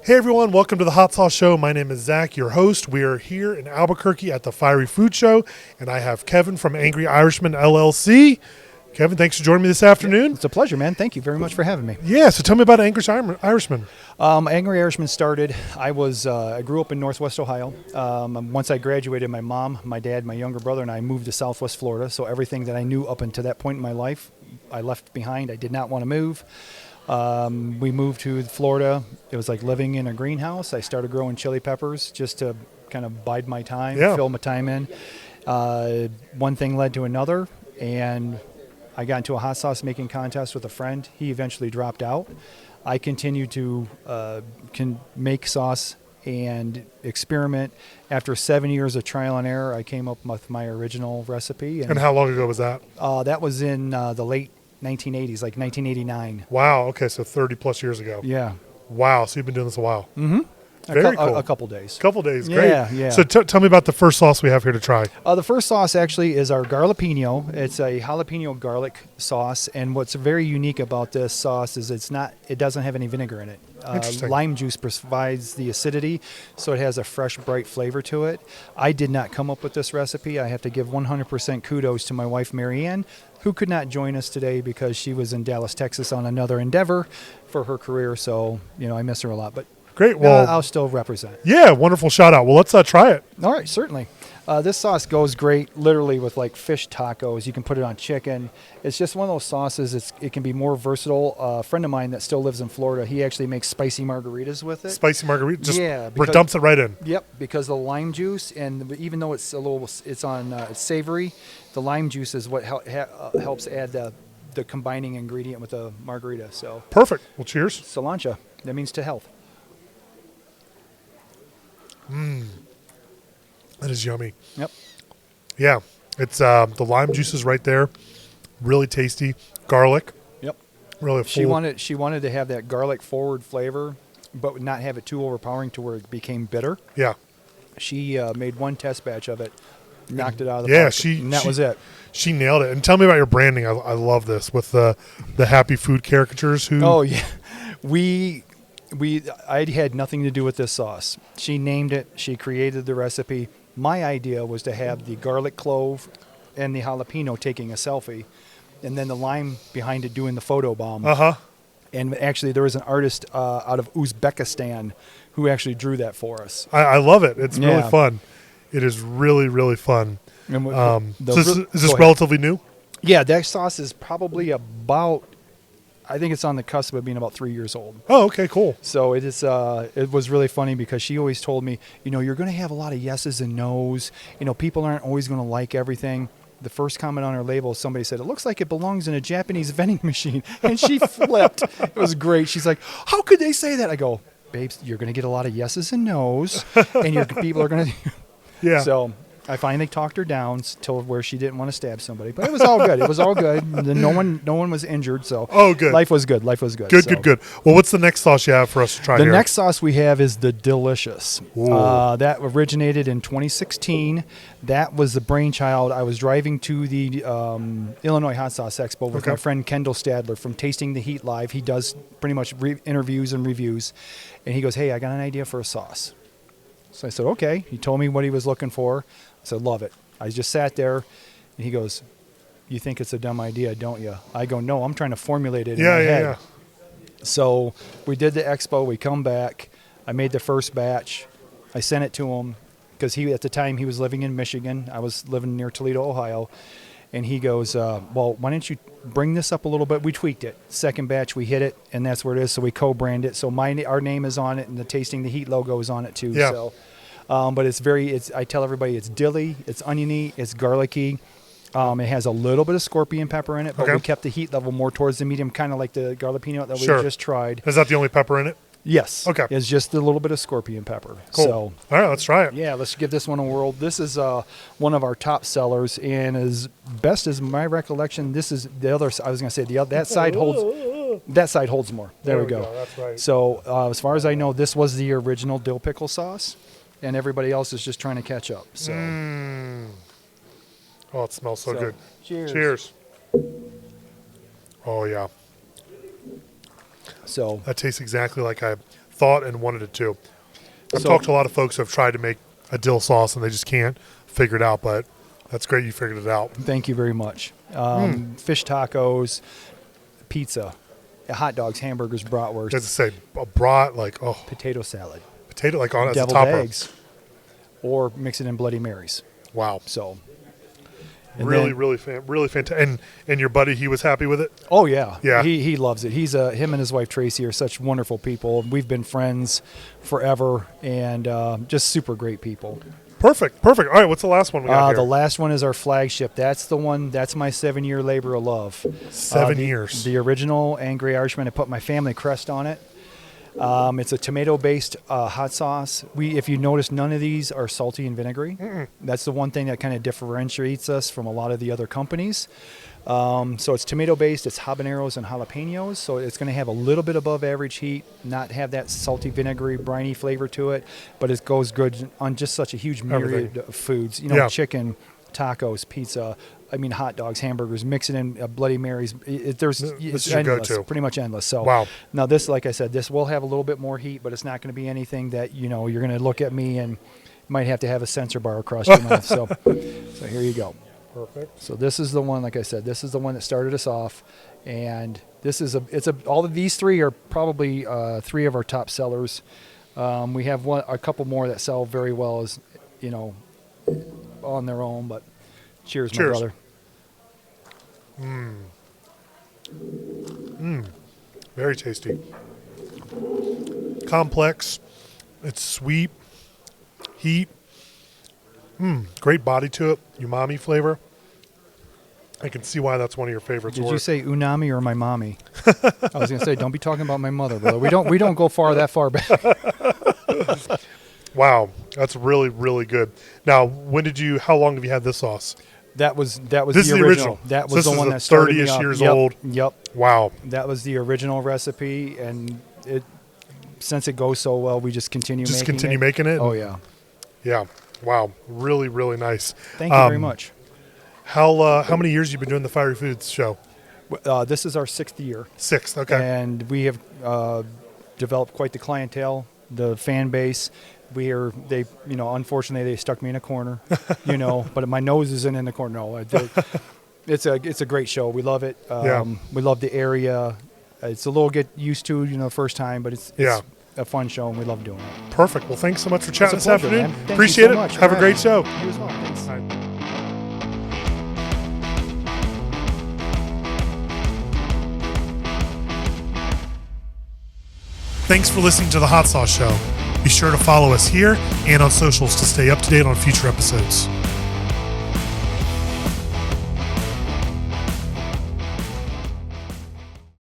Hey everyone, welcome to the Hot Sauce Show. My name is Zach, your host. We are here in Albuquerque at the Fiery Foods Show, and I have Kevin from Angry Irishman LLC. Kevin, thanks for joining me this afternoon. It's a pleasure, man. Thank you very much for having me. Yeah, so tell me about Angry Irishman. Angry Irishman started, I grew up in Northwest Ohio. Once I graduated, my mom, my dad, my younger brother, and I moved to Southwest Florida. So everything that I knew up until that point in my life, I left behind. I did not want to move. We moved to Florida. It was like living in a greenhouse. I started growing chili peppers just to kind of bide my time, fill my time in. One thing led to another, and I got into a hot sauce making contest with a friend. He eventually dropped out. I continued to make sauce and experiment. After 7 years of trial and error, I came up with my original recipe. And how long ago was that? That was in the late 1980s, like 1989. Wow, okay, so 30 plus years ago. Yeah. Wow, so you've been doing this a while. Mm-hmm. Very cool. A couple days. Couple days, great. Yeah. So tell me about the first sauce we have here to try. The first sauce actually is our jalapeno. It's a jalapeno garlic sauce, and what's very unique about this sauce is it doesn't have any vinegar in it. Interesting. Lime juice provides the acidity, so it has a fresh, bright flavor to it. I did not come up with this recipe. I have to give 100% kudos to my wife, Marianne, who could not join us today because she was in Dallas, Texas on another endeavor for her career, so I miss her a lot. But great. Well, I'll still represent. Yeah, wonderful shout out. Well, let's try it. All right, certainly. This sauce goes great literally with like fish tacos. You can put it on chicken. It's just one of those sauces. It can be more versatile. A friend of mine that still lives in Florida, he actually makes spicy margaritas with it. Spicy margarita? Just dumps it right in. Yep, because the lime juice, and even though it's savory, the lime juice is what helps add the combining ingredient with the margarita. So perfect. Well, cheers. Cilantro. That means to health. That is yummy. Yep. Yeah, it's the lime juice is right there, really tasty. Garlic. Yep. Really full. She wanted to have that garlic forward flavor, but not have it too overpowering to where it became bitter. Yeah. She made one test batch of it, knocked it out of the park, and that was it. She nailed it. And tell me about your branding. I love this with the happy food caricatures. Oh yeah, I had nothing to do with this sauce. She named it. She created the recipe. My idea was to have the garlic clove and the jalapeno taking a selfie, and then the lime behind it doing the photo bomb. And actually, there was an artist out of Uzbekistan who actually drew that for us. I love it. It's really fun. It is really, really fun. And is this relatively new? Yeah, that sauce is probably about, I think it's on the cusp of being about 3 years old. Oh, okay, cool. So it was really funny because she always told me, you're going to have a lot of yeses and nos. People aren't always going to like everything. The first comment on her label, somebody said, it looks like it belongs in a Japanese vending machine. And she flipped. It was great. She's like, how could they say that? I go, babes, you're going to get a lot of yeses and nos, and your people are going to. Yeah. So I finally talked her down to where she didn't want to stab somebody, but it was all good. It was all good. No one was injured, so good. Life was good. Good. Well, what's the next sauce you have for us to try? The next sauce we have is the Delicious. That originated in 2016. That was the brainchild. I was driving to the Illinois Hot Sauce Expo with my friend Kendall Stadler from Tasting the Heat Live. He does pretty much interviews and reviews, and he goes, "Hey, I got an idea for a sauce." So I said, okay. He told me what he was looking for. I said, love it. I just sat there, and he goes, you think it's a dumb idea, don't you? I go, no, I'm trying to formulate it in my head. Yeah. So we did the expo. We come back. I made the first batch. I sent it to him because at the time he was living in Michigan. I was living near Toledo, Ohio. And he goes, well, why don't you bring this up a little bit? We tweaked it. Second batch, we hit it, and that's where it is. So we co-brand it. So our name is on it, and the Tasting the Heat logo is on it too. Yeah. So, but I tell everybody it's dilly, it's oniony, it's garlicky. It has a little bit of scorpion pepper in it, but we kept the heat level more towards the medium, kind of like the garlic that we just tried. Is that the only pepper in it? Yes. Okay. It's just a little bit of scorpion pepper. Cool. So, all right, let's try it. Yeah, let's give this one a whirl. This is one of our top sellers, and as best as my recollection, this is the other. I was going to say that side holds more. There we go. That's right. So as far as I know, this was the original dill pickle sauce, and everybody else is just trying to catch up. So. Oh, it smells so good. Cheers. Oh yeah. So that tastes exactly like I thought thought and wanted it to. I've talked to a lot of folks who have tried to make a dill sauce and they just can't figure it out, but that's great you figured it out. Thank you very much. Fish tacos, pizza, hot dogs, hamburgers, bratwurst. As I say, a brat, like, potato salad. Potato, like on as a deviled topper. eggs, or mix it in Bloody Marys. Wow. So. Really fantastic. And your buddy, he was happy with it? Oh, yeah. Yeah. He loves it. Him and his wife, Tracy, are such wonderful people. We've been friends forever and just super great people. Perfect. All right, what's the last one we got here? The last one is our flagship. That's the one. That's my 7-year labor of love. 7 years. The original Angry Irishman. I put my family crest on it. It's a tomato-based hot sauce. If you notice, none of these are salty and vinegary. That's the one thing that kind of differentiates us from a lot of the other companies. So it's tomato-based. It's habaneros and jalapenos. So it's going to have a little bit above average heat, not have that salty, vinegary, briny flavor to it, but it goes good on just such a huge myriad of foods. Chicken, tacos, pizza. Hot dogs, hamburgers, mix it in Bloody Marys. It's endless, pretty much endless. So wow. Now this, like I said, this will have a little bit more heat, but it's not going to be anything that, you're going to look at me and might have to have a sensor bar across your mouth. So here you go. Perfect. So this is the one, like I said, this is the one that started us off. And this is all of these three are probably 3 of our top sellers. We have a couple more that sell very well as, on their own, but cheers. My brother. Very tasty. Complex. It's sweet. Heat. Great body to it. Umami flavor. I can see why that's one of your favorites. Did you say unami or my mommy? I was going to say, don't be talking about my mother, brother. We don't go that far back. Wow, that's really, really good. Now, how long have you had this sauce? That was This the is original. That was the one that started 30-ish me years Yep, old. Yep. Wow. That was the original recipe, and since it goes so well, we just continue making it? Oh, yeah. Yeah. Wow. Really, really nice. Thank you very much. How many years have you been doing the Fiery Foods show? This is our 6th year. 6th, okay. And we have developed quite the clientele, the fan base. Unfortunately, they stuck me in a corner, but my nose isn't in the corner. No, it's a great show. We love it. We love the area. It's a little get used to, first time, but it's a fun show, and we love doing it. Perfect. Well, thanks so much for chatting this afternoon. Man. Appreciate it. Much. Have a great show. You as well. Thanks. All right. Thanks for listening to The Hot Sauce Show. Be sure to follow us here and on socials to stay up to date on future episodes.